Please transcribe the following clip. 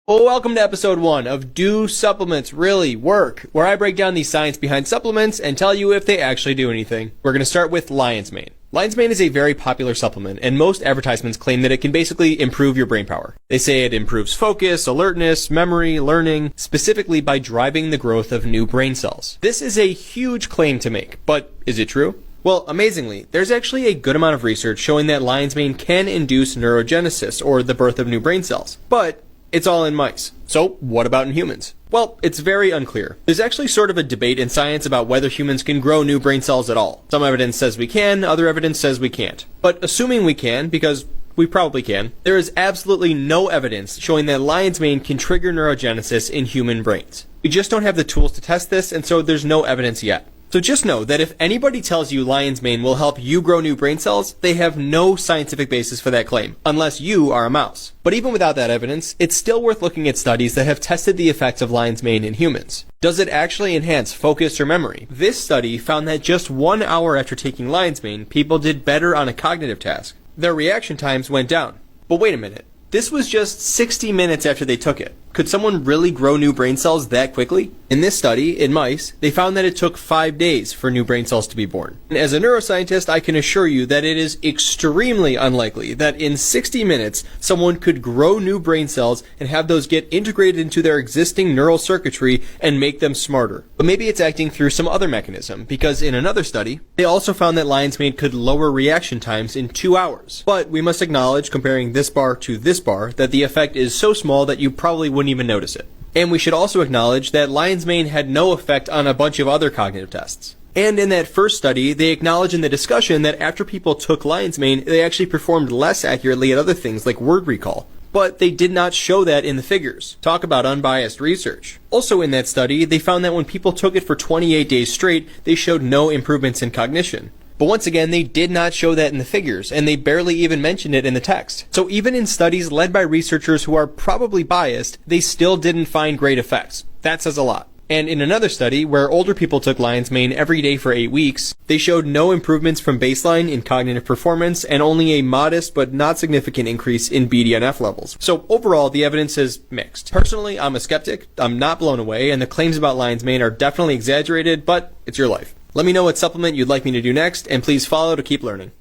Well, welcome to episode 1 of Do Supplements Really Work, where I break down the science behind supplements and tell you if they actually do anything. We're going to start with Lion's Mane. Lion's Mane is a very popular supplement, and most advertisements claim that it can basically improve your brain power. They say it improves focus, alertness, memory, learning, specifically by driving the growth of new brain cells. This is a huge claim to make, but is it true? Well, amazingly, there's actually a good amount of research showing that Lion's Mane can induce neurogenesis, or the birth of new brain cells. But it's all in mice. So what about in humans? Well, it's very unclear. There's actually sort of a debate in science about whether humans can grow new brain cells at all. Some evidence says we can, other evidence says we can't. But assuming we can, because we probably can, there is absolutely no evidence showing that Lion's Mane can trigger neurogenesis in human brains. We just don't have the tools to test this, and so there's no evidence yet. So just know that if anybody tells you Lion's Mane will help you grow new brain cells, they have no scientific basis for that claim, unless you are a mouse. But even without that evidence, it's still worth looking at studies that have tested the effects of Lion's Mane in humans. Does it actually enhance focus or memory? This study found that just 1 hour after taking Lion's Mane, people did better on a cognitive task. Their reaction times went down. But wait a minute. This was just 60 minutes after they took it. Could someone really grow new brain cells that quickly? In this study, in mice, they found that it took 5 days for new brain cells to be born. And as a neuroscientist, I can assure you that it is extremely unlikely that in 60 minutes, someone could grow new brain cells and have those get integrated into their existing neural circuitry and make them smarter. But maybe it's acting through some other mechanism, because in another study, they also found that Lion's Mane could lower reaction times in 2 hours. But we must acknowledge, comparing this bar to this bar, that the effect is so small that you probably wouldn't even notice it. And we should also acknowledge that Lion's Mane had no effect on a bunch of other cognitive tests. And in that first study, they acknowledge in the discussion that after people took Lion's Mane, they actually performed less accurately at other things like word recall. But they did not show that in the figures. Talk about unbiased research. Also in that study, they found that when people took it for 28 days straight, they showed no improvements in cognition. But once again, they did not show that in the figures, and they barely even mentioned it in the text. So even in studies led by researchers who are probably biased, they still didn't find great effects. That says a lot. And in another study, where older people took Lion's Mane every day for 8 weeks, they showed no improvements from baseline in cognitive performance and only a modest but not significant increase in BDNF levels. So overall, the evidence is mixed. Personally, I'm a skeptic. I'm not blown away, and the claims about Lion's Mane are definitely exaggerated, but it's your life. Let me know what supplement you'd like me to do next, and please follow to keep learning.